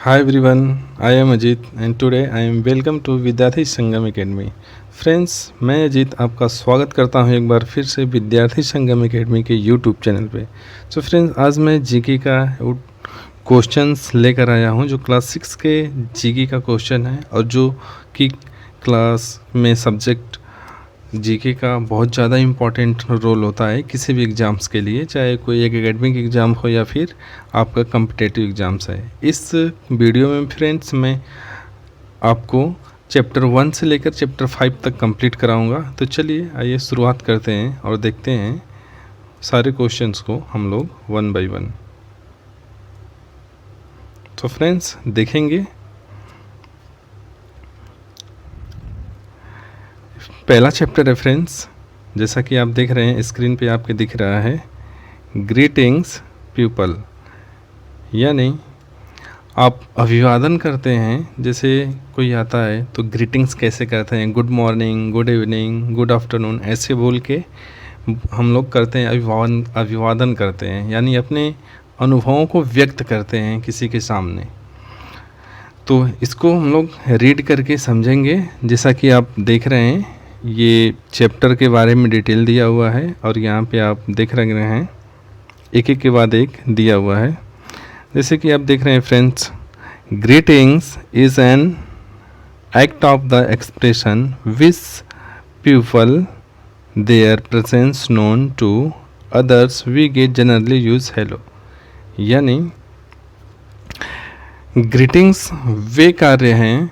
Hi everyone, I am Ajit and today I am welcome to विद्यार्थी संगम academy. Friends, मैं अजीत आपका स्वागत करता हूं एक बार फिर से विद्यार्थी संगम एकेडमी के यूट्यूब चैनल पे। तो फ्रेंड्स, आज मैं जीके का क्वेश्चंस लेकर आया हूं जो क्लास 6 के जीके का क्वेश्चन है और जो कि क्लास में सब्जेक्ट जीके का बहुत ज़्यादा इम्पॉर्टेंट रोल होता है किसी भी एग्ज़ाम्स के लिए, चाहे कोई एक एकेडमिक एग्ज़ाम हो या फिर आपका कम्पिटेटिव एग्ज़ाम्स है। इस वीडियो में फ्रेंड्स मैं आपको चैप्टर 1 से लेकर चैप्टर 5 तक कंप्लीट कराऊंगा। तो चलिए आइए शुरुआत करते हैं और देखते हैं सारे क्वेश्चंस को हम लोग वन बाय वन। तो फ्रेंड्स देखेंगे, पहला चैप्टर है फ्रेंड्स, जैसा कि आप देख रहे हैं स्क्रीन पे आपके दिख रहा है, ग्रीटिंग्स पीपल, यानी आप अभिवादन करते हैं। जैसे कोई आता है तो ग्रीटिंग्स कैसे करते हैं, good morning, good evening, good afternoon, ऐसे बोल के हम लोग करते हैं, अभिवादन करते हैं, यानी अपने अनुभवों को व्यक्त करते हैं किसी के सामने। तो इसको हम लोग रीड करके समझेंगे। जैसा कि आप देख रहे हैं, ये चैप्टर के बारे में डिटेल दिया हुआ है और यहाँ पे आप देख रहे हैं एक एक के बाद एक दिया हुआ है। जैसे कि आप देख रहे हैं friends, greetings is an act of the expression which people their presence known to others we get generally use hello, यानी ग्रीटिंग्स वे कार्य हैं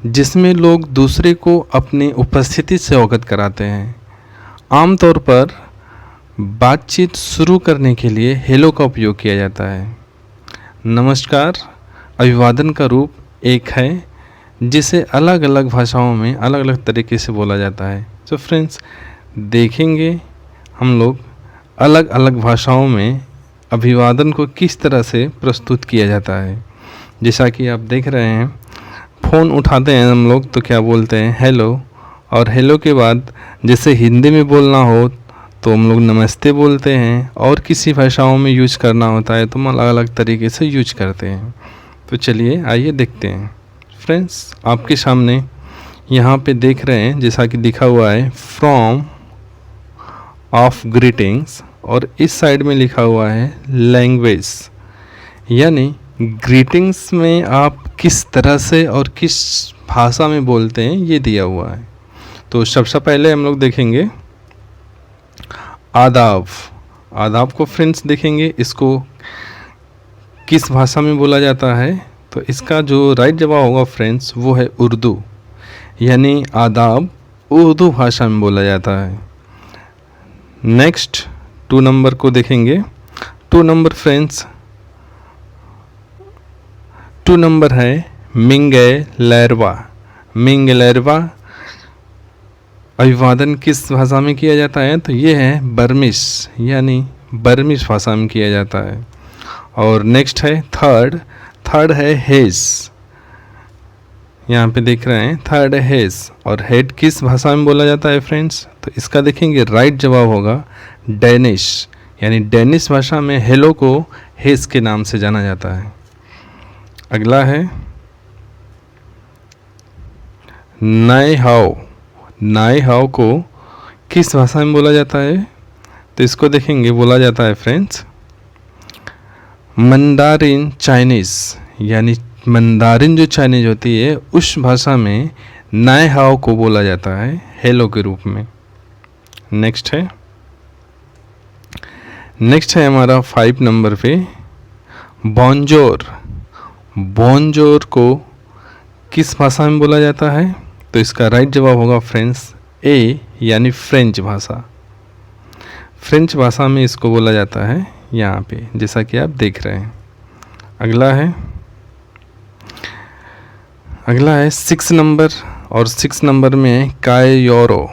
जिसमें लोग दूसरे को अपनी उपस्थिति से अवगत कराते हैं। आमतौर पर बातचीत शुरू करने के लिए हेलो का उपयोग किया जाता है। नमस्कार अभिवादन का रूप एक है जिसे अलग अलग भाषाओं में अलग अलग तरीके से बोला जाता है। तो फ्रेंड्स देखेंगे हम लोग अलग अलग भाषाओं में अभिवादन को किस तरह से प्रस्तुत किया जाता है। जैसा कि आप देख रहे हैं, फ़ोन उठाते हैं हम लोग तो क्या बोलते हैं, हेलो, और हेलो के बाद जैसे हिंदी में बोलना हो तो हम लोग नमस्ते बोलते हैं, और किसी भाषाओं में यूज करना होता है तो हम अलग अलग तरीके से यूज करते हैं। तो चलिए आइए देखते हैं। फ्रेंड्स आपके सामने यहाँ पे देख रहे हैं, जैसा कि लिखा हुआ है फ्रॉम ऑफ ग्रीटिंग्स, और इस साइड में लिखा हुआ है लैंग्वेज, यानी ग्रीटिंग्स में आप किस तरह से और किस भाषा में बोलते हैं ये दिया हुआ है। तो सबसे पहले हम लोग देखेंगे आदाब। आदाब को फ्रेंड्स देखेंगे, इसको किस भाषा में बोला जाता है। तो इसका जो राइट जवाब होगा फ्रेंड्स वो है उर्दू, यानी आदाब उर्दू भाषा में बोला जाता है। नेक्स्ट 2 नंबर को देखेंगे। 2 नंबर फ्रेंड्स, 2 नंबर है मिंगे लैरवा। मिंगे लैरवा अभिवादन किस भाषा में किया जाता है, तो ये है बर्मिश, यानी बर्मिश भाषा में किया जाता है। और नेक्स्ट है थर्ड है हेज। यहाँ पे देख रहे हैं थर्ड है हेज, और हेड किस भाषा में बोला जाता है फ्रेंड्स, तो इसका देखेंगे राइट जवाब होगा डेनिश, यानी डेनिश भाषा में हेलो को हेज के नाम से जाना जाता है। अगला है नाई हाओ। नाई हाओ को किस भाषा में बोला जाता है, तो इसको देखेंगे बोला जाता है फ्रेंड्स मंदारिन चाइनीज़, यानी मंदारिन जो चाइनीज होती है उस भाषा में नाई हाओ को बोला जाता है हेलो के रूप में। नेक्स्ट है हमारा 5 नंबर पे बॉन्जोर। बॉन्जोर को किस भाषा में बोला जाता है, तो इसका राइट जवाब होगा फ्रेंड्स ए, यानी फ्रेंच भाषा। फ्रेंच भाषा में इसको बोला जाता है यहाँ पे, जैसा कि आप देख रहे हैं। अगला है 6 नंबर, और 6 नंबर में कायोरो।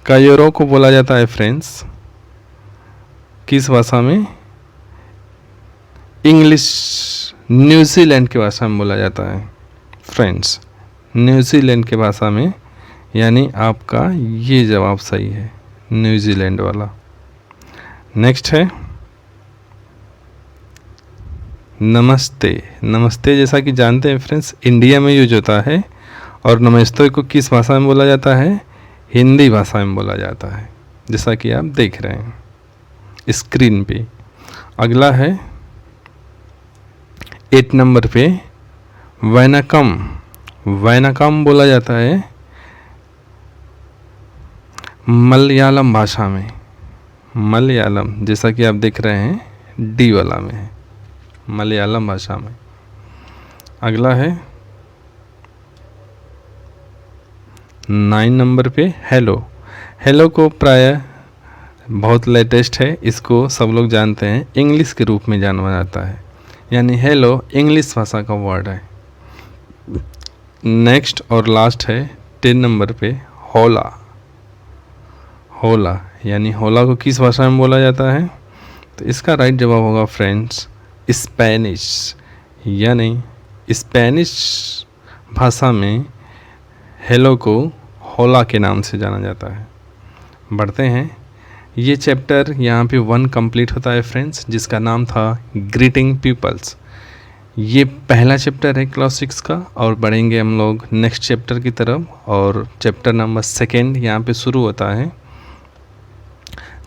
कायोरो को बोला जाता है फ्रेंड्स किस भाषा में, इंग्लिश, न्यूजीलैंड की भाषा में बोला जाता है फ्रेंड्स, न्यूजीलैंड की भाषा में, यानी आपका ये जवाब सही है, न्यूजीलैंड वाला। नेक्स्ट है नमस्ते। नमस्ते जैसा कि जानते हैं फ्रेंड्स, इंडिया में यूज होता है, और नमस्ते को किस भाषा में बोला जाता है? हिंदी भाषा में बोला जाता है, जैसा कि आप देख रहे हैं स्क्रीन पे। अगला है 8 नंबर पे वैनकम। वैनकम बोला जाता है मलयालम भाषा में। मलयालम जैसा कि आप देख रहे हैं डी वाला में है, मलयालम भाषा में। अगला है 9 नंबर पे हेलो। हेलो को प्राय बहुत लेटेस्ट है, इसको सब लोग जानते हैं, इंग्लिश के रूप में जाना जाता है, यानी हेलो इंग्लिश भाषा का वर्ड है। नेक्स्ट और लास्ट है 10 नंबर पे होला। होला यानी होला को किस भाषा में बोला जाता है? तो इसका राइट जवाब होगा फ्रेंड्स स्पेनिश, यानी स्पेनिश भाषा में हेलो को होला के नाम से जाना जाता है। बढ़ते हैं, ये चैप्टर यहाँ पे 1 कंप्लीट होता है फ्रेंड्स, जिसका नाम था ग्रीटिंग पीपल्स। ये पहला चैप्टर है क्लास 6 का, और बढ़ेंगे हम लोग नेक्स्ट चैप्टर की तरफ, और चैप्टर नंबर 2 यहाँ पे शुरू होता है।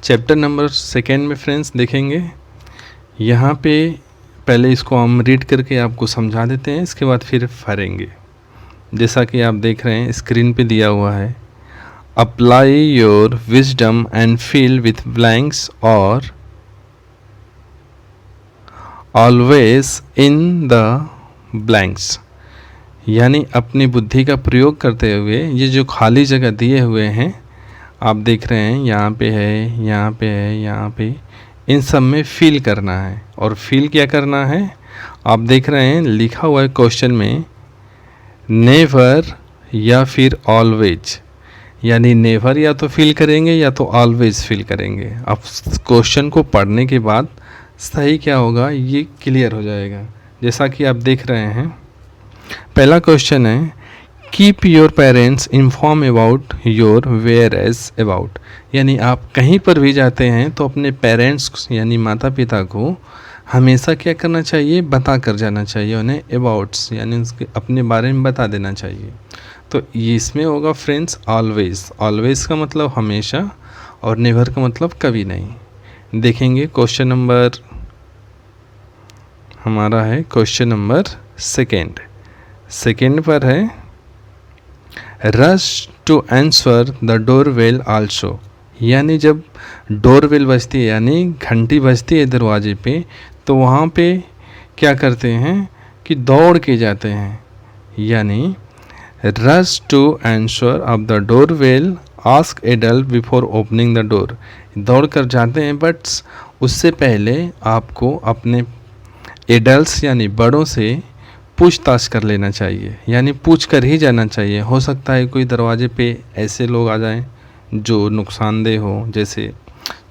चैप्टर नंबर 2 में फ्रेंड्स देखेंगे, यहाँ पे पहले इसको हम रीड करके आपको समझा देते हैं, इसके बाद फिर पढ़ेंगे। जैसा कि आप देख रहे हैं स्क्रीन पे दिया हुआ है, apply your wisdom and feel with blanks और ऑलवेज इन द ब्लैंक्स, यानी अपनी बुद्धि का प्रयोग करते हुए ये जो खाली जगह दिए हुए हैं आप देख रहे हैं, यहाँ पे है, यहाँ पे है, यहाँ पे, इन सब में फील करना है। और फील क्या करना है? आप देख रहे हैं लिखा हुआ है क्वेश्चन में नेवर या फिर ऑलवेज, यानी नेवर या तो फील करेंगे या तो ऑलवेज फील करेंगे। अब क्वेश्चन को पढ़ने के बाद सही क्या होगा ये क्लियर हो जाएगा। जैसा कि आप देख रहे हैं, पहला क्वेश्चन है keep your parents inform about your whereabouts, यानी आप कहीं पर भी जाते हैं तो अपने पेरेंट्स यानी माता पिता को हमेशा क्या करना चाहिए? बता कर जाना चाहिए उन्हें, अबाउट्स यानी उसके अपने बारे में बता देना चाहिए। तो ये इसमें होगा फ्रेंड्स ऑलवेज। ऑलवेज का मतलब हमेशा, और नेवर का मतलब कभी नहीं। देखेंगे क्वेश्चन नंबर हमारा है क्वेश्चन नंबर 2 पर है rush to answer the door bell also, यानी जब डोर बेल बजती है यानी घंटी बजती है दरवाजे पे, तो वहाँ पे क्या करते हैं कि दौड़ के जाते हैं, यानी rush to answer of the door bell ask adult before opening the door, दौड़ कर जाते हैं, बट उससे पहले आपको अपने एडल्ट्स यानी बड़ों से पूछताछ कर लेना चाहिए, यानी पूछ कर ही जाना चाहिए। हो सकता है कोई दरवाजे पे ऐसे लोग आ जाएं जो नुकसानदेह हो, जैसे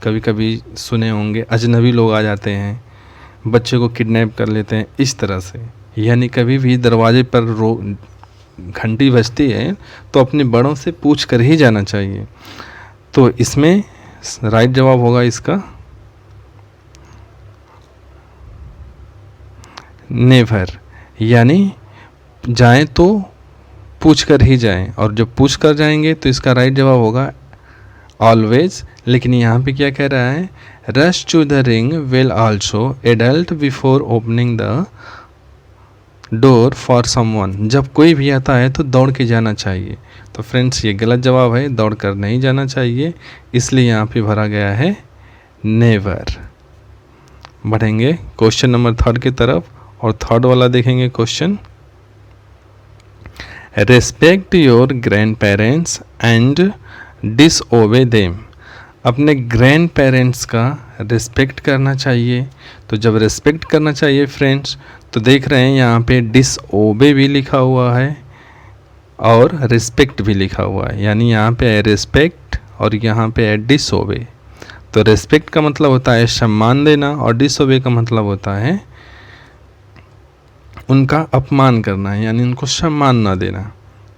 कभी कभी सुने होंगे अजनबी लोग आ जाते हैं, बच्चे को किडनैप कर लेते हैं, इस तरह से। यानी कभी भी दरवाजे पर घंटी बजती है तो अपने बड़ों से पूछ कर ही जाना चाहिए। तो इसमें राइट जवाब होगा इसका नेवर, यानी जाएं तो पूछ कर ही जाएं, और जब पूछ कर जाएंगे तो इसका राइट जवाब होगा ऑलवेज। लेकिन यहाँ पे क्या कह रहा है? Rush to the ring will also adult before opening the door for someone, जब कोई भी आता है तो दौड़ के जाना चाहिए। तो फ्रेंड्स ये गलत जवाब है, दौड़ कर नहीं जाना चाहिए, इसलिए यहाँ पे भरा गया है नेवर। बढ़ेंगे क्वेश्चन नंबर 3 की तरफ, और 3rd वाला देखेंगे question, respect your grand parents and disobey them, अपने ग्रैंड पेरेंट्स का रिस्पेक्ट करना चाहिए। तो जब रिस्पेक्ट करना चाहिए फ्रेंड्स, तो देख रहे हैं यहाँ पे डिसओबे भी लिखा हुआ है और रिस्पेक्ट भी लिखा हुआ है, यानी यहाँ पे है रिस्पेक्ट और यहाँ पे है डिसओबे। तो रिस्पेक्ट का मतलब होता है सम्मान देना, और डिसओबे का मतलब होता है उनका अपमान करना है, यानी उनको सम्मान ना देना।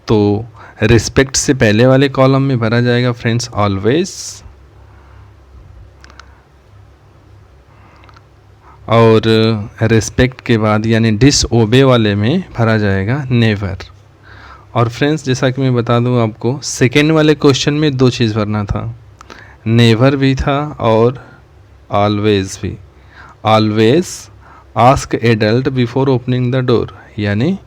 तो रिस्पेक्ट से पहले वाले कॉलम में भरा जाएगा फ्रेंड्स ऑलवेज, और रिस्पेक्ट के बाद यानी डिसओबे वाले में भरा जाएगा नेवर। और फ्रेंड्स जैसा कि मैं बता दूं आपको, सेकेंड वाले क्वेश्चन में दो चीज़ भरना था, नेवर भी था और ऑलवेज भी। Always ask adult before opening the door, यानी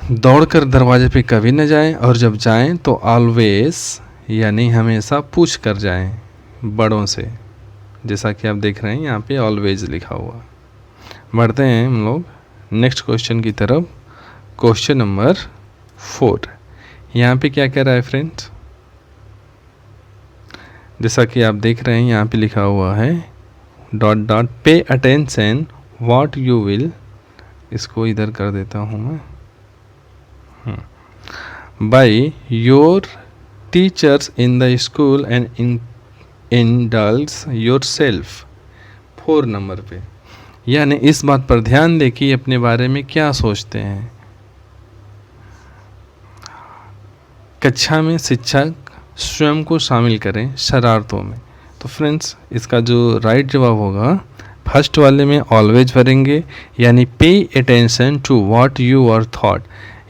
दौड़कर दरवाजे पे कभी न जाएं, और जब जाएं तो ऑलवेज यानी हमेशा पूछ कर जाएं बड़ों से, जैसा कि आप देख रहे हैं यहाँ पे ऑलवेज लिखा हुआ। बढ़ते हैं हम लोग नेक्स्ट क्वेश्चन की तरफ। क्वेश्चन नंबर 4 यहाँ पे क्या कह रहा है फ्रेंड्स, जैसा कि आप देख रहे हैं यहाँ पे लिखा हुआ है dot dot pay attention what you will, इसको इधर कर देता हूँ मैं, by your teachers in the school and indulge yourself 4 number पे, यानी इस बात पर ध्यान दें कि अपने बारे में क्या सोचते हैं। कक्षा में शिक्षक स्वयं को शामिल करें शरारतों में। तो फ्रेंड्स इसका जो राइट जवाब होगा, फर्स्ट वाले में ऑलवेज भरेंगे, यानी pay attention to what you are thought,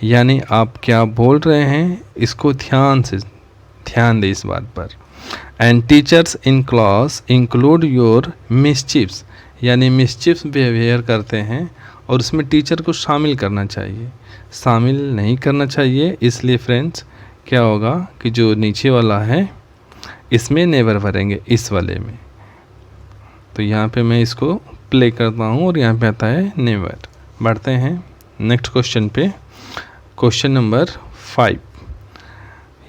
यानी आप क्या बोल रहे हैं इसको ध्यान दें इस बात पर। And teachers in class include your mischiefs, यानी मिसचिप्स बिहेवियर करते हैं और उसमें टीचर को शामिल करना चाहिए, शामिल नहीं करना चाहिए। इसलिए फ्रेंड्स क्या होगा कि जो नीचे वाला है इसमें नेवर भरेंगे, इस वाले में। तो यहाँ पे मैं इसको प्ले करता हूँ और यहाँ पे आता है नेवर। बढ़ते हैं नेक्स्ट क्वेश्चन पे। क्वेश्चन नंबर 5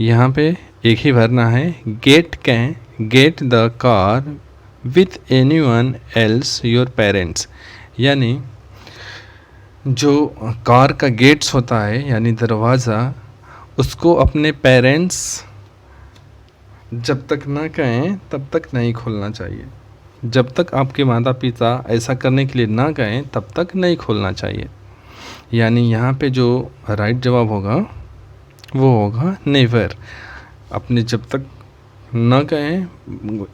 यहाँ पे एक ही भरना है, get the car with anyone else your parents, यानी जो कार का गेट्स होता है यानी दरवाज़ा, उसको अपने पेरेंट्स जब तक ना कहें तब तक नहीं खोलना चाहिए। जब तक आपके माता पिता ऐसा करने के लिए ना कहें तब तक नहीं खोलना चाहिए। यानी यहाँ पे जो राइट जवाब होगा वो होगा नेवर। अपने जब तक न कहें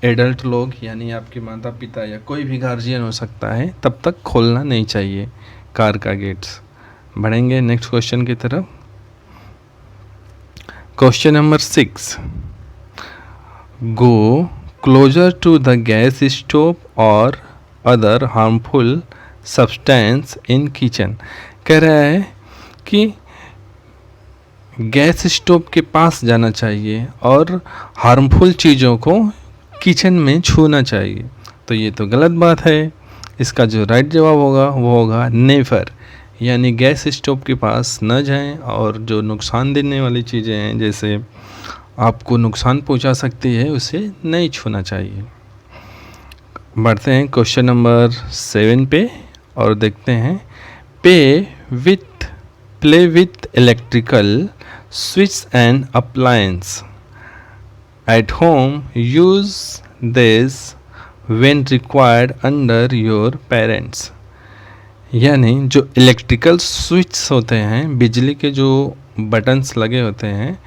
एडल्ट लोग यानी आपके माता पिता या कोई भी गार्जियन हो सकता है, तब तक खोलना नहीं चाहिए कार का गेट्स। बढ़ेंगे नेक्स्ट क्वेश्चन की तरफ। Question number 6, go closer to the gas stove और other harmful substance in kitchen. कह रहा है कि गैस स्टोव के पास जाना चाहिए और हार्मफुल चीज़ों को किचन में छूना चाहिए। तो ये तो गलत बात है। इसका जो राइट जवाब होगा वो होगा नेवर, यानी गैस स्टोव के पास न जाएं और जो नुकसान देने वाली चीज़ें हैं, जैसे आपको नुकसान पहुंचा सकती है, उसे नहीं छूना चाहिए। बढ़ते हैं क्वेश्चन नंबर 7 पे और देखते हैं, play with electrical switch and appliance at home, use this when required under your parents। यानी जो इलेक्ट्रिकल स्विच होते हैं, बिजली के जो बटन्स लगे होते हैं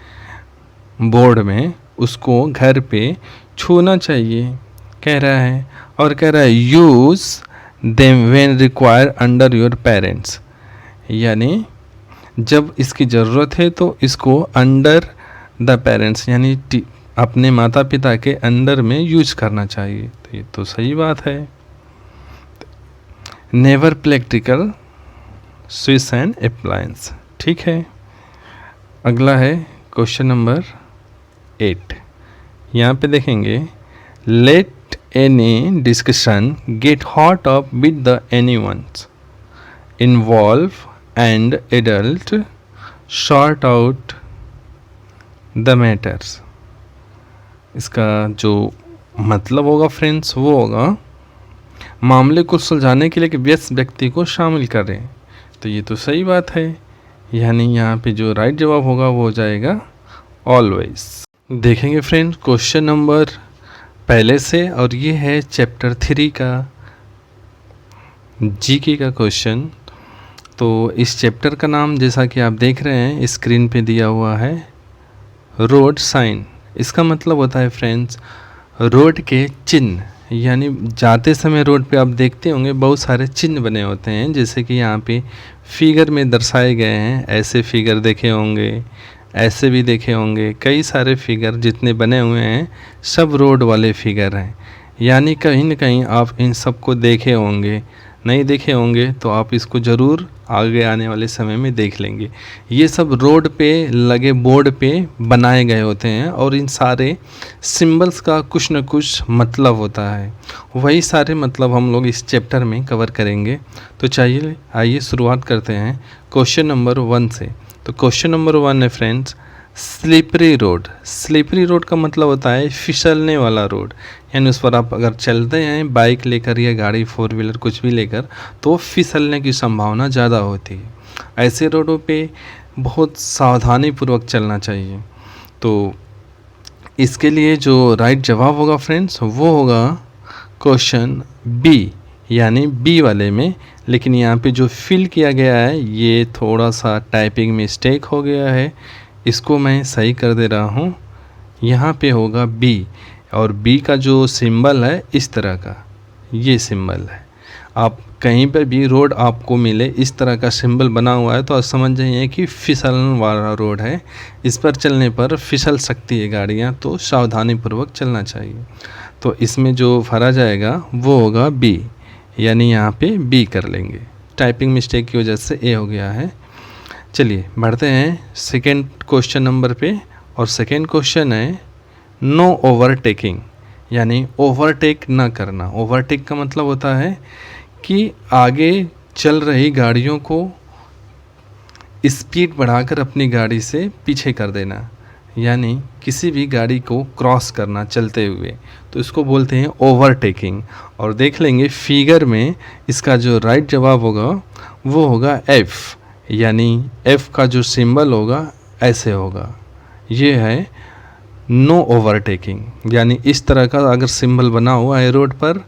बोर्ड में, उसको घर पे छूना चाहिए कह रहा है। और कह रहा है use them when required under your parents, यानी जब इसकी ज़रूरत है तो इसको अंडर द पेरेंट्स यानी अपने माता पिता के अंडर में यूज करना चाहिए। तो ये तो सही बात है। Never play electrical switch and appliance, ठीक है। अगला है क्वेश्चन नंबर 8। यहाँ पे देखेंगे, let any discussion get hot up with the anyone's involve and adult sort out the matters। इसका जो मतलब होगा फ्रेंड्स वो होगा मामले को सुलझाने के लिए व्यस्त व्यक्ति को शामिल करें। तो ये तो सही बात है, यानी यहाँ पे जो राइट जवाब होगा वो हो जाएगा ऑलवेज। देखेंगे फ्रेंड्स क्वेश्चन नंबर पहले से, और ये है चैप्टर 3 का जीके का क्वेश्चन। तो इस चैप्टर का नाम जैसा कि आप देख रहे हैं स्क्रीन पे दिया हुआ है, रोड साइन। इसका मतलब होता है फ्रेंड्स रोड के चिन्ह, यानी जाते समय रोड पे आप देखते होंगे बहुत सारे चिन्ह बने होते हैं, जैसे कि यहाँ पे फिगर में दर्शाए गए हैं। ऐसे फिगर देखे होंगे, ऐसे भी देखे होंगे, कई सारे फिगर जितने बने हुए हैं सब रोड वाले फिगर हैं। यानी कहीं न कहीं आप इन सब को देखे होंगे, नहीं देखे होंगे तो आप इसको ज़रूर आगे आने वाले समय में देख लेंगे। ये सब रोड पे लगे बोर्ड पे बनाए गए होते हैं और इन सारे सिंबल्स का कुछ न कुछ मतलब होता है। वही सारे मतलब हम लोग इस चैप्टर में कवर करेंगे। तो चाहिए आइए शुरुआत करते हैं क्वेश्चन नंबर 1 से। तो क्वेश्चन नंबर 1 है friends, slippery road. Slippery road का मतलब होता है फिसलने वाला रोड, यानी उस पर आप अगर चलते हैं बाइक लेकर या गाड़ी 4 व्हीलर कुछ भी लेकर तो फिसलने की संभावना ज़्यादा होती है। ऐसे रोडों पे बहुत सावधानी पूर्वक चलना चाहिए। तो इसके लिए जो राइट जवाब होगा फ्रेंड्स वो होगा क्वेश्चन बी, यानी बी वाले में। लेकिन यहाँ पे जो फिल किया गया है ये थोड़ा सा टाइपिंग मिस्टेक हो गया है, इसको मैं सही कर दे रहा हूँ। यहाँ पे होगा बी, और बी का जो सिंबल है इस तरह का, ये सिंबल है। आप कहीं पर भी रोड आपको मिले इस तरह का सिंबल बना हुआ है तो आप समझ जाइए कि फिसलन वाला रोड है, इस पर चलने पर फिसल सकती है गाड़ियाँ, तो सावधानी पूर्वक चलना चाहिए। तो इसमें जो भरा जाएगा वो होगा बी, यानी यहाँ पे बी कर लेंगे। टाइपिंग मिस्टेक की वजह से ए हो गया है। चलिए बढ़ते हैं सेकेंड क्वेश्चन नंबर पे, और सेकेंड क्वेश्चन है नो ओवरटेकिंग, यानी ओवरटेक ना करना। ओवरटेक का मतलब होता है कि आगे चल रही गाड़ियों को स्पीड बढ़ाकर अपनी गाड़ी से पीछे कर देना, यानी किसी भी गाड़ी को क्रॉस करना चलते हुए, तो इसको बोलते हैं ओवरटेकिंग। और देख लेंगे फिगर में इसका जो राइट जवाब होगा वो होगा एफ़, यानी एफ़ का जो सिंबल होगा ऐसे होगा, ये है नो ओवरटेकिंग। यानी इस तरह का अगर सिंबल बना हुआ है रोड पर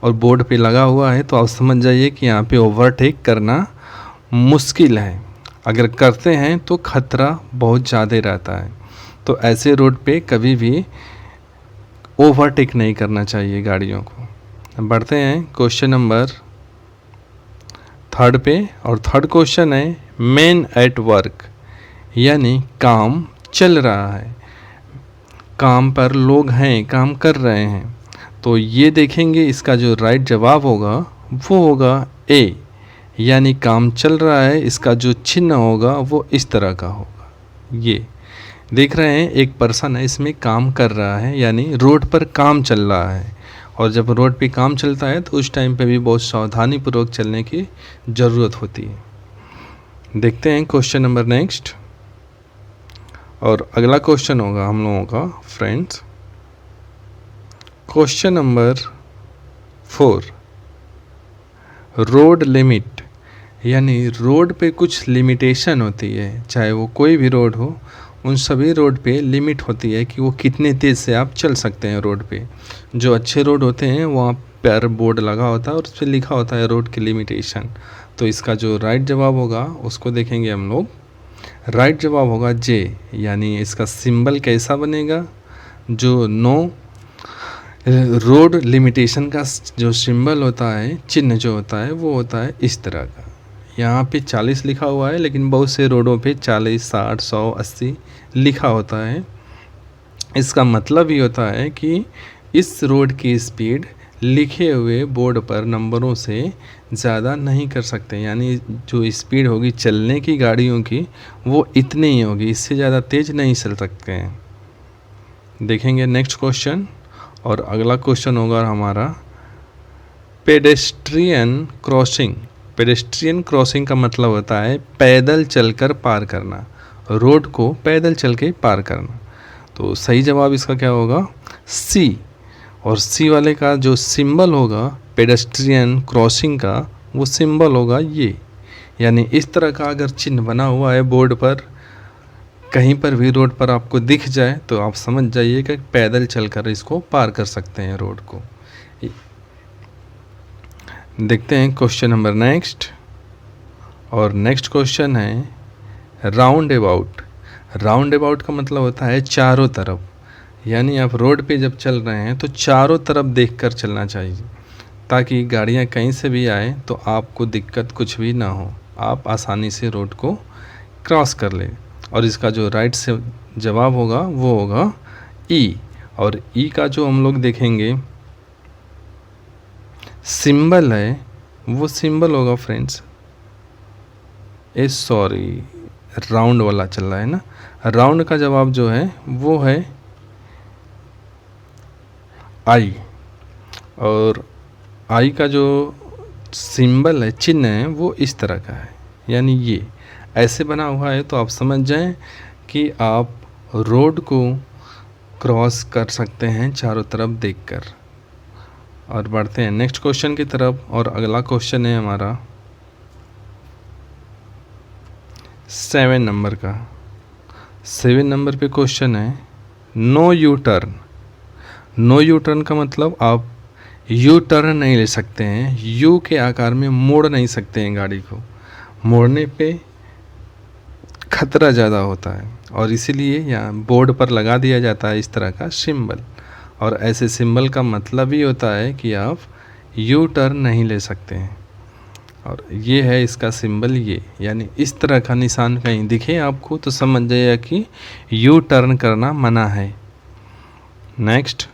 और बोर्ड पे लगा हुआ है तो आप समझ जाइए कि यहाँ पे ओवरटेक करना मुश्किल है, अगर करते हैं तो खतरा बहुत ज़्यादा रहता है। तो ऐसे रोड पे कभी भी ओवरटेक नहीं करना चाहिए गाड़ियों को। बढ़ते हैं क्वेश्चन नंबर 3 पे, और थर्ड क्वेश्चन है मैन एट वर्क, यानी काम चल रहा है, काम पर लोग हैं, काम कर रहे हैं। तो ये देखेंगे इसका जो राइट जवाब होगा वो होगा ए, यानी काम चल रहा है, इसका जो चिन्ह होगा वो इस तरह का होगा। ये देख रहे हैं एक पर्सन है, इसमें काम कर रहा है, यानी रोड पर काम चल रहा है। और जब रोड पे काम चलता है तो उस टाइम पे भी बहुत सावधानी पूर्वक चलने की ज़रूरत होती है। देखते हैं क्वेश्चन नंबर नेक्स्ट, और अगला क्वेश्चन होगा हम लोगों का friends question number 4, road limit, यानी रोड पे कुछ लिमिटेशन होती है, चाहे वो कोई भी रोड हो, उन सभी रोड पे लिमिट होती है कि वो कितने तेज़ से आप चल सकते हैं रोड पे। जो अच्छे रोड होते हैं वहाँ पर बोर्ड लगा होता है और उस पर लिखा होता है रोड की लिमिटेशन। तो इसका जो राइट जवाब होगा उसको देखेंगे हम लोग। राइट जवाब होगा जे, यानी इसका सिंबल कैसा बनेगा, जो नो रोड लिमिटेशन का जो सिंबल होता है, चिन्ह जो होता है वो होता है इस तरह का। यहाँ पे 40 लिखा हुआ है, लेकिन बहुत से रोडों पे 40, 60, 100, 80 लिखा होता है। इसका मतलब ये होता है कि इस रोड की स्पीड लिखे हुए बोर्ड पर नंबरों से ज़्यादा नहीं कर सकते, यानी जो स्पीड होगी चलने की गाड़ियों की वो इतनी ही होगी, इससे ज़्यादा तेज़ नहीं चल सकते हैं। देखेंगे नेक्स्ट क्वेश्चन, और अगला क्वेश्चन होगा हमारा पेडेस्ट्रियन क्रॉसिंग। पेडेस्ट्रियन क्रॉसिंग का मतलब होता है पैदल चलकर पार करना, रोड को पैदल चल के पार करना। तो सही जवाब इसका क्या होगा, सी। और सी वाले का जो सिंबल होगा पेडेस्ट्रियन क्रॉसिंग का, वो सिंबल होगा ये, यानी इस तरह का अगर चिन्ह बना हुआ है बोर्ड पर, कहीं पर भी रोड पर आपको दिख जाए तो आप समझ जाइए कि पैदल चलकर इसको पार कर सकते हैं रोड को। देखते हैं क्वेश्चन नंबर नेक्स्ट, और नेक्स्ट क्वेश्चन है राउंड अबाउट। राउंड अबाउट का मतलब होता है चारों तरफ, यानी आप रोड पे जब चल रहे हैं तो चारों तरफ देखकर चलना चाहिए, ताकि गाड़ियाँ कहीं से भी आए तो आपको दिक्कत कुछ भी ना हो, आप आसानी से रोड को क्रॉस कर लें। और इसका जो राइट से जवाब होगा वो होगा ई। और ई का जो हम लोग देखेंगे सिंबल है, वो सिंबल होगा फ्रेंड्स सॉरी राउंड वाला चल रहा है ना, राउंड का जवाब जो है वो है आई। और आई का जो सिंबल है, चिन्ह है, वो इस तरह का है, यानी ये ऐसे बना हुआ है। तो आप समझ जाएं कि आप रोड को क्रॉस कर सकते हैं चारों तरफ देखकर। और बढ़ते हैं नेक्स्ट क्वेश्चन की तरफ। और अगला क्वेश्चन है हमारा 7 नंबर का। 7 नंबर पे क्वेश्चन है no U turn. No U turn का मतलब आप यू टर्न नहीं ले सकते हैं, यू के आकार में मोड़ नहीं सकते हैं गाड़ी को, मोड़ने पे खतरा ज़्यादा होता है और इसीलिए यहाँ बोर्ड पर लगा दिया जाता है इस तरह का सिंबल। और ऐसे सिंबल का मतलब ही होता है कि आप यू टर्न नहीं ले सकते हैं। और ये है इसका सिंबल, ये यानी इस तरह का निशान कहीं दिखे आपको तो समझ जाइए कि यू टर्न करना मना है। नेक्स्ट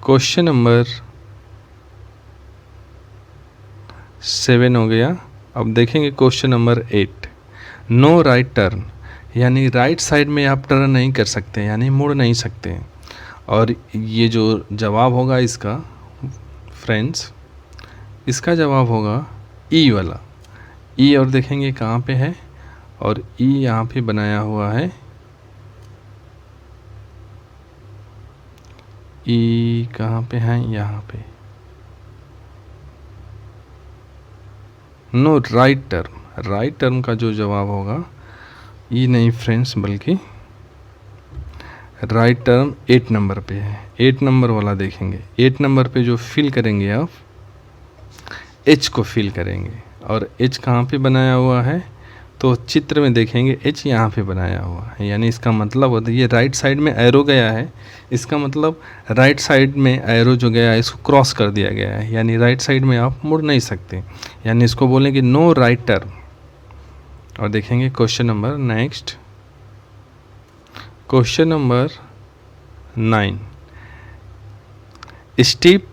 क्वेश्चन नंबर 7 हो गया। अब देखेंगे question number 8। No right turn, यानी राइट साइड में आप टर्न नहीं कर सकते, यानी मुड़ नहीं सकते। और ये जो जवाब होगा इसका फ्रेंड्स, इसका जवाब होगा ई वाला। ई और देखेंगे कहाँ पे है, और ई यहाँ पे बनाया हुआ है। ई कहाँ पे है, यहाँ पे। No right term, right term का जो जवाब होगा ई नहीं फ्रेंड्स, बल्कि राइट टर्म 8 नंबर पे है। 8 नंबर वाला देखेंगे, 8 नंबर पे जो फिल करेंगे आप एच को फिल करेंगे। और एच कहाँ पे बनाया हुआ है, तो चित्र में देखेंगे एच यहाँ पे बनाया हुआ है, यानी इसका मतलब होता है ये राइट साइड में एरो गया है, इसका मतलब राइट साइड में एरो जो गया है इसको क्रॉस कर दिया गया है, यानी राइट साइड में आप मुड़ नहीं सकते, यानी इसको बोलेंगे नो राइट टर्न। और देखेंगे question number next, question number 9। Steep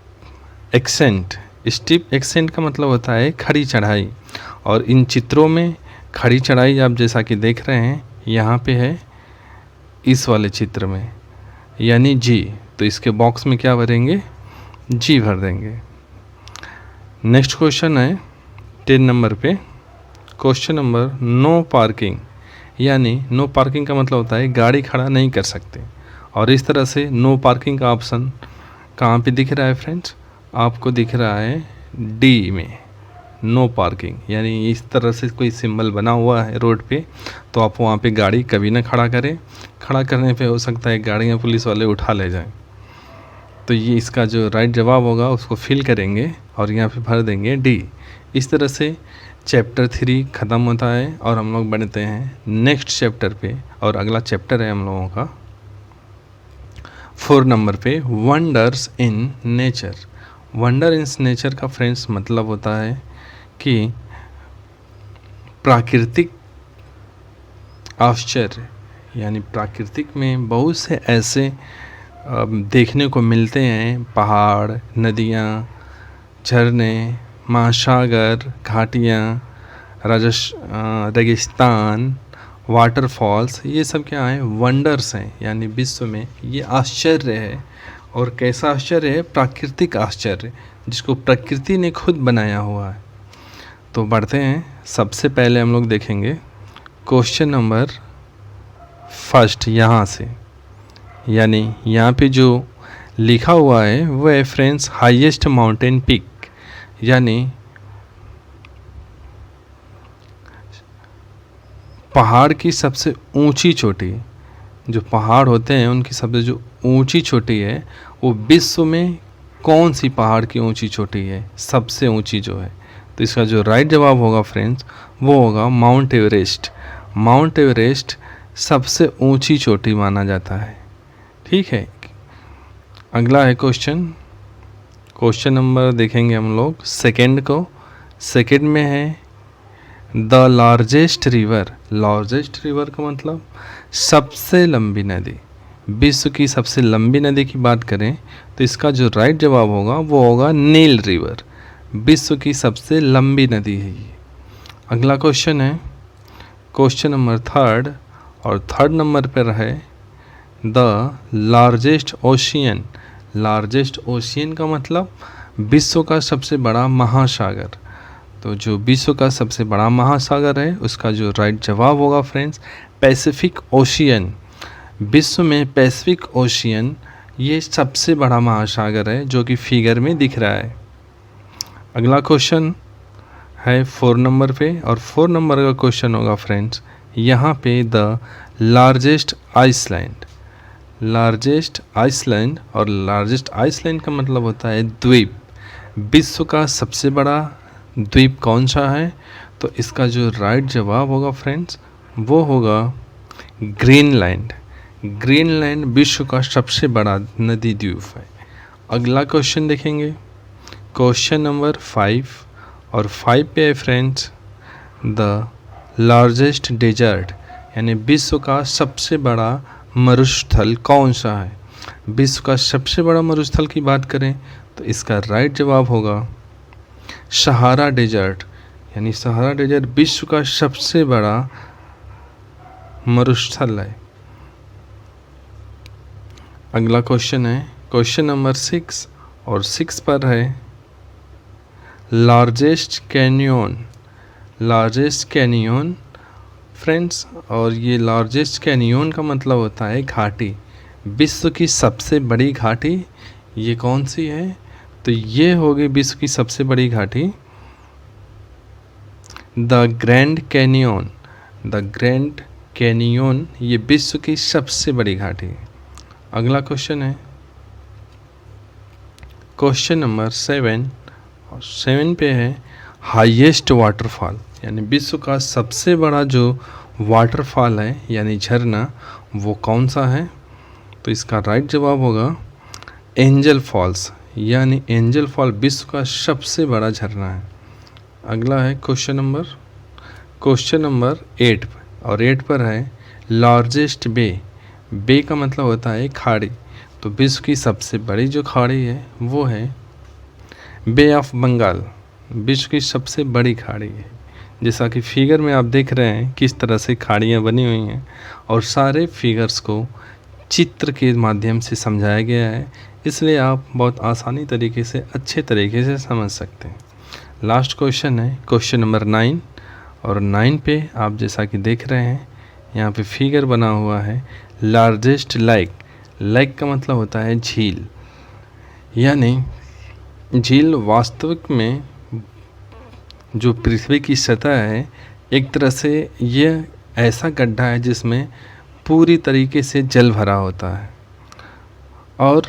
accent. Steep accent का मतलब होता है खड़ी चढ़ाई। और इन चित्रों में खड़ी चढ़ाई आप जैसा कि देख रहे हैं यहाँ पे है इस वाले चित्र में, यानी जी। तो इसके बॉक्स में क्या भरेंगे, जी भर देंगे। नेक्स्ट क्वेश्चन है 10 नंबर पे। क्वेश्चन नंबर नो पार्किंग, यानी नो पार्किंग का मतलब होता है गाड़ी खड़ा नहीं कर सकते। और इस तरह से नो पार्किंग का ऑप्शन कहाँ पे दिख रहा है फ्रेंड्स, आपको दिख रहा है डी में, नो पार्किंग। यानी इस तरह से कोई सिंबल बना हुआ है रोड पे, तो आप वहाँ पे गाड़ी कभी ना खड़ा करें, खड़ा करने पे हो सकता है गाड़ियाँ पुलिस वाले उठा ले जाएं। तो ये इसका जो राइट जवाब होगा उसको फिल करेंगे और यहाँ पे भर देंगे डी। इस तरह से चैप्टर 3 ख़त्म होता है और हम लोग बढ़ते हैं नेक्स्ट चैप्टर पे। और अगला चैप्टर है हम लोगों का 4 नंबर पे, wonders in nature. Wonder in nature का फ्रेंड्स मतलब होता है कि प्राकृतिक आश्चर्य, यानी प्राकृतिक में बहुत से ऐसे देखने को मिलते हैं, पहाड़, नदियाँ, झरने, महासागर, घाटियाँ, रेगिस्तान, वाटरफॉल्स, ये सब क्या है, वंडर्स हैं, यानी विश्व में ये आश्चर्य है। और कैसा आश्चर्य है, प्राकृतिक आश्चर्य, जिसको प्रकृति ने खुद बनाया हुआ है। तो बढ़ते हैं, सबसे पहले हम लोग देखेंगे क्वेश्चन नंबर 1 यहाँ से, यानी यहाँ पे जो लिखा हुआ है वो है फ्रेंड्स हाईएस्ट माउंटेन पीक, यानी पहाड़ की सबसे ऊंची चोटी। जो पहाड़ होते हैं उनकी सबसे जो ऊंची चोटी है वो विश्व में कौन सी पहाड़ की ऊंची चोटी है, सबसे ऊंची जो है। तो इसका जो राइट जवाब होगा फ्रेंड्स वो होगा माउंट एवरेस्ट। माउंट एवरेस्ट सबसे ऊंची चोटी माना जाता है, ठीक है। अगला है क्वेश्चन नंबर देखेंगे हम लोग सेकंड को। सेकंड में है the largest river. Largest river का मतलब सबसे लंबी नदी। विश्व की सबसे लंबी नदी की बात करें तो इसका जो राइट जवाब होगा वो होगा नील रिवर। विश्व की सबसे लंबी नदी है ये। अगला क्वेश्चन है क्वेश्चन नंबर थर्ड, और थर्ड नंबर पर है the largest ocean. Largest ocean का मतलब विश्व का सबसे बड़ा महासागर। तो जो विश्व का सबसे बड़ा महासागर है उसका जो राइट जवाब होगा फ्रेंड्स पैसिफिक ओशियन। विश्व में पैसिफिक ओशियन ये सबसे बड़ा महासागर है जो कि फिगर में दिख रहा है। अगला क्वेश्चन है 4 नंबर पे, और 4 नंबर का क्वेश्चन होगा फ्रेंड्स यहाँ पे the largest island. Largest island, और लार्जेस्ट आइसलैंड का मतलब होता है द्वीप। विश्व का सबसे बड़ा द्वीप कौन सा है? तो इसका जो राइट जवाब होगा फ्रेंड्स वो होगा ग्रीनलैंड। ग्रीनलैंड विश्व का सबसे बड़ा नदी द्वीप है। अगला क्वेश्चन देखेंगे क्वेश्चन नंबर 5, और 5 पे है फ्रेंड्स द लार्जेस्ट डेजर्ट, यानी विश्व का सबसे बड़ा मरुस्थल कौन सा है? विश्व का सबसे बड़ा मरुस्थल की बात करें तो इसका राइट जवाब होगा सहारा डेजर्ट, यानी सहारा डेजर्ट विश्व का सबसे बड़ा मरुस्थल है। अगला क्वेश्चन है क्वेश्चन नंबर 6, और 6 पर है largest canyon. Largest canyon friends, और ये लार्जेस्ट कैनियन का मतलब होता है घाटी। विश्व की सबसे बड़ी घाटी ये कौन सी है? तो ये होगी विश्व की सबसे बड़ी घाटी the Grand canyon. The Grand canyon ये विश्व की सबसे बड़ी घाटी है। अगला क्वेश्चन है क्वेश्चन नंबर 7, और 7 पे है हाईएस्ट वाटरफॉल, यानी विश्व का सबसे बड़ा जो वाटरफॉल है यानी झरना वो कौन सा है? तो इसका राइट जवाब होगा एंजल फॉल्स, यानी एंजल फॉल विश्व का सबसे बड़ा झरना है। अगला है क्वेश्चन नंबर 8, और 8 पर है लार्जेस्ट बे। बे का मतलब होता है खाड़ी। तो विश्व की सबसे बड़ी जो खाड़ी है वो है बे ऑफ बंगाल। विश्व की सबसे बड़ी खाड़ी है। जैसा कि फिगर में आप देख रहे हैं किस तरह से खाड़ियाँ बनी हुई हैं, और सारे फिगर्स को चित्र के माध्यम से समझाया गया है, इसलिए आप बहुत आसानी तरीके से अच्छे तरीके से समझ सकते हैं। लास्ट क्वेश्चन है क्वेश्चन नंबर 9, और 9 पे आप जैसा कि देख रहे हैं यहाँ पे फिगर बना हुआ है लार्जेस्ट लेक। लेक का मतलब होता है झील, यानी झील वास्तविक में जो पृथ्वी की सतह है एक तरह से ये ऐसा गड्ढा है जिसमें पूरी तरीके से जल भरा होता है। और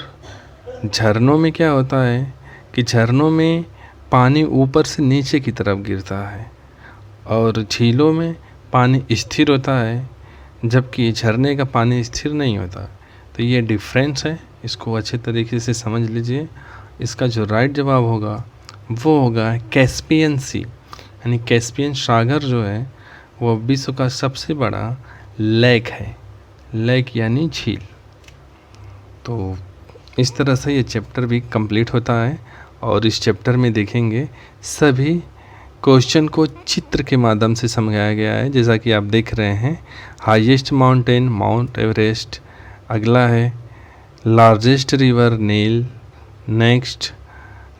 झरनों में क्या होता है कि झरनों में पानी ऊपर से नीचे की तरफ गिरता है, और झीलों में पानी स्थिर होता है, जबकि झरने का पानी स्थिर नहीं होता। तो ये डिफरेंस है, इसको अच्छे तरीके से समझ लीजिए। इसका जो राइट जवाब होगा वो होगा कैस्पियन सी, यानी कैस्पियन सागर जो है वो विश्व का सबसे बड़ा लेक है। लेक यानी झील। तो इस तरह से ये चैप्टर भी कंप्लीट होता है, और इस चैप्टर में देखेंगे सभी क्वेश्चन को चित्र के माध्यम से समझाया गया है। जैसा कि आप देख रहे हैं हाईएस्ट माउंटेन माउंट एवरेस्ट, अगला है largest river Nile, next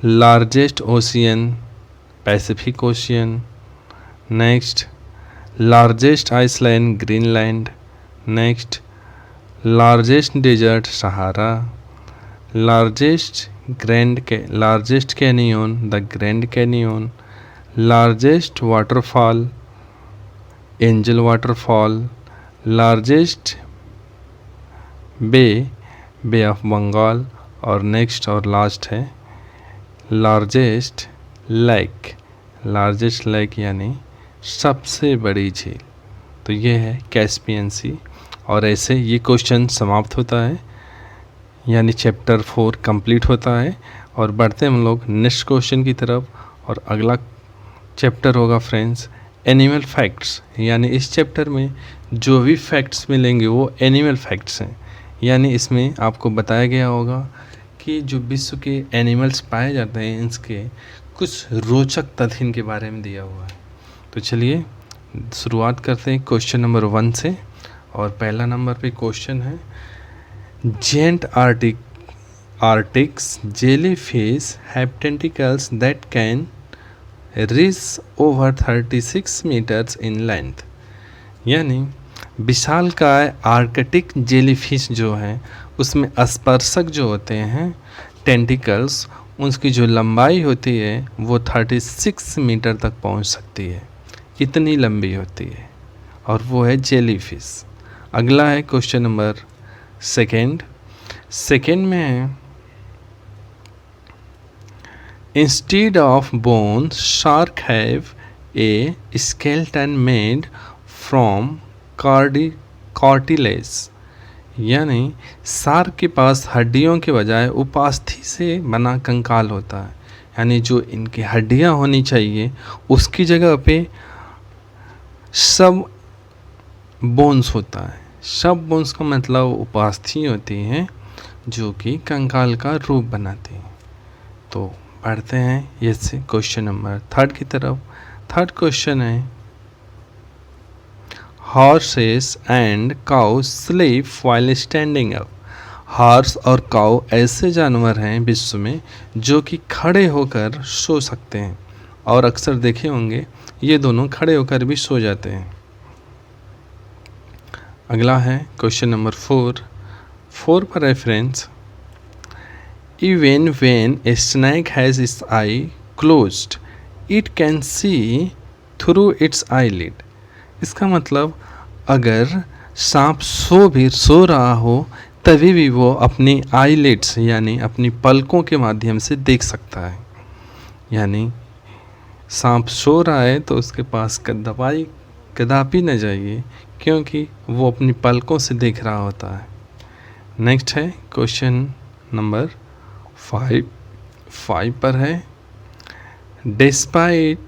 largest ocean Pacific Ocean, next largest island Greenland, next largest desert Sahara, largest canyon the Grand Canyon, largest waterfall Angel waterfall, largest bay of Bengal, और next और last है largest lake यानी सबसे बड़ी झील। तो ये है कैस्पियन सी, और ऐसे ये क्वेश्चन समाप्त होता है। यानी चैप्टर 4 कंप्लीट होता है और बढ़ते हैं हम लोग नेक्स्ट क्वेश्चन की तरफ। और अगला चैप्टर होगा फ्रेंड्स एनिमल फैक्ट्स, यानी इस चैप्टर में जो भी फैक्ट्स मिलेंगे वो एनिमल फैक्ट्स हैं। यानी इसमें आपको बताया गया होगा कि जो विश्व के एनिमल्स पाए जाते हैं इनके कुछ रोचक तथ्य इनके बारे में दिया हुआ है। तो चलिए शुरुआत करते हैं क्वेश्चन नंबर 1 से। और पहला नंबर पे क्वेश्चन है, giant arctic jellyfish have tentacles that can reach over 36 metres in length. यानी विशालकाय आर्कटिक जेलीफिश जो है उसमें स्पर्शक जो होते हैं टेंटिकल्स, उसकी जो लंबाई होती है वो 36 मीटर तक पहुंच सकती है, इतनी लंबी होती है, और वो है जेलीफिश। अगला है क्वेश्चन नंबर सेकेंड में है, instead of bones shark have a skeleton made from cartilage. यानी शार्क के पास हड्डियों के बजाय उपास्थि से बना कंकाल होता है। यानी जो इनकी हड्डियां होनी चाहिए उसकी जगह पे सब बोन्स होता है। सब बोन्स का मतलब उपास्थि होती हैं जो कि कंकाल का रूप बनाती हैं। तो बढ़ते हैं ये से क्वेश्चन नंबर 3 की तरफ। थर्ड क्वेश्चन है, horses and cow sleep while standing up. Horse और काउ ऐसे जानवर हैं विश्व में जो कि खड़े होकर सो सकते हैं, और अक्सर देखे होंगे ये दोनों खड़े होकर भी सो जाते हैं। अगला है क्वेश्चन नंबर 4 पर reference, even when a snake has it's I closed it can see through it's eyelid. इसका मतलब अगर सांप सो रहा हो तभी भी वो अपनी आईलिड्स यानी अपनी पलकों के माध्यम से देख सकता है। यानी सांप सो रहा है तो उसके पास कदापि न जाइए, क्योंकि वो अपनी पलकों से देख रहा होता है। नेक्स्ट है क्वेश्चन नंबर 5 पर है, despite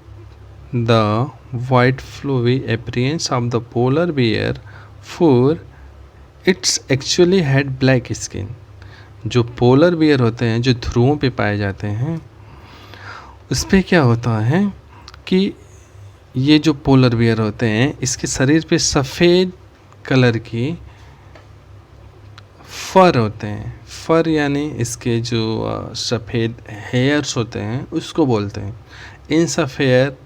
the white flowy appearance of the polar bear for its actually had black skin. जो पोलर बियर होते हैं जो ध्रुवों पे पाए जाते हैं उस पर क्या होता है कि ये जो पोलर बियर होते हैं इसके शरीर पे सफ़ेद कलर की फर होते हैं। फर यानी इसके जो सफ़ेद हेयर्स होते हैं उसको बोलते हैं। इन सफ़ेद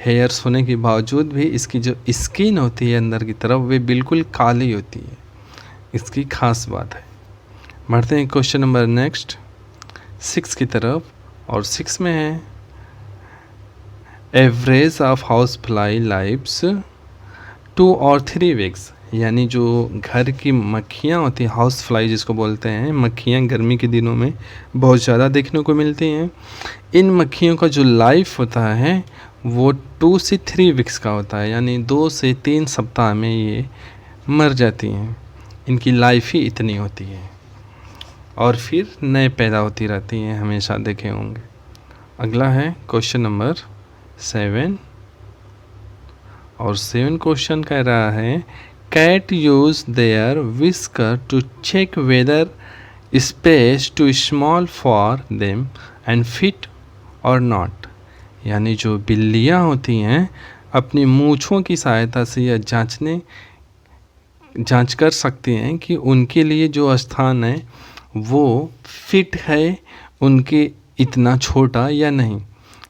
हेयर्स होने के बावजूद भी इसकी जो स्किन होती है अंदर की तरफ वे बिल्कुल काली होती है। इसकी खास बात है। बढ़ते हैं क्वेश्चन नंबर नेक्स्ट 6 की तरफ। और 6 में है, average of house fly lives 2 और 3 वीक्स। यानी जो घर की मक्खियाँ होती हैं, हाउस फ्लाई जिसको बोलते हैं, मक्खियाँ गर्मी के दिनों में बहुत ज़्यादा देखने को मिलती हैं। इन मक्खियों का जो लाइफ होता है वो 2 से 3 वीक्स का होता है, यानी 2 से 3 सप्ताह में ये मर जाती हैं। इनकी लाइफ ही इतनी होती है और फिर नए पैदा होती रहती हैं, हमेशा देखे होंगे। अगला है क्वेश्चन नंबर 7। और 7 क्वेश्चन कह रहा है, cat use their whisker to check whether space too small for them and fit or not. यानी जो बिल्लियाँ होती हैं अपनी मूँछों की सहायता से यह जांच कर सकती हैं कि उनके लिए जो स्थान है वो फिट है उनके इतना छोटा या नहीं।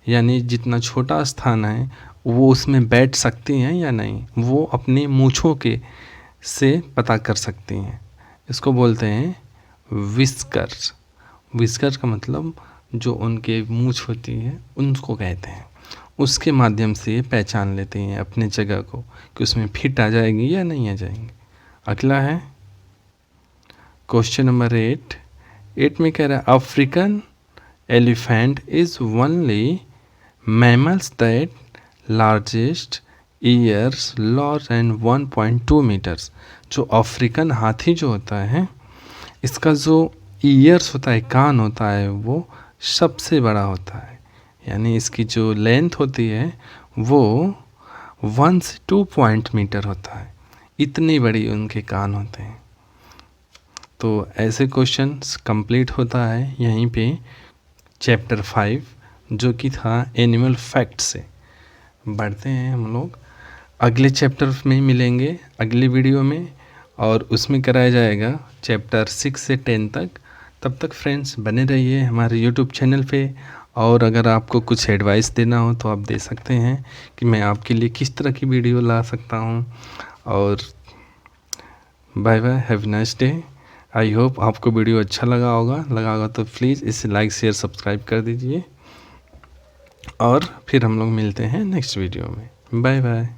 यानी जितना छोटा स्थान है वो उसमें बैठ सकती हैं या नहीं, वो अपनी मूँछों के से पता कर सकती हैं। इसको बोलते हैं विस्कर्स। विस्कर्स का मतलब जो उनके मूँछ होती है उनको कहते हैं। उसके माध्यम से पहचान लेते हैं अपने जगह को कि उसमें फिट आ जाएगी या नहीं आ जाएंगी। अगला है क्वेश्चन नंबर 8 में कह रहा है, African elephant is only mammals that largest ears large and 1.2 metres. जो अफ्रीकन हाथी जो होता है इसका जो ईयर्स होता है, कान होता है, वो सबसे बड़ा होता है। यानी इसकी जो लेंथ होती है वो 1 से 2 मीटर होता है, इतनी बड़ी उनके कान होते हैं। तो ऐसे क्वेश्चंस कंप्लीट होता है यहीं पे चैप्टर 5, जो कि था एनिमल फैक्ट से। बढ़ते हैं हम लोग अगले चैप्टर में मिलेंगे अगली वीडियो में, और उसमें कराया जाएगा चैप्टर 6 से 10 तक। तब तक फ्रेंड्स बने रहिए हमारे यूट्यूब चैनल पे, और अगर आपको कुछ एडवाइस देना हो तो आप दे सकते हैं कि मैं आपके लिए किस तरह की वीडियो ला सकता हूँ। और bye bye, have nice day. I hope आपको वीडियो अच्छा लगा होगा तो प्लीज़ इसे लाइक शेयर सब्सक्राइब कर दीजिए, और फिर हम लोग मिलते हैं नेक्स्ट वीडियो में। Bye bye.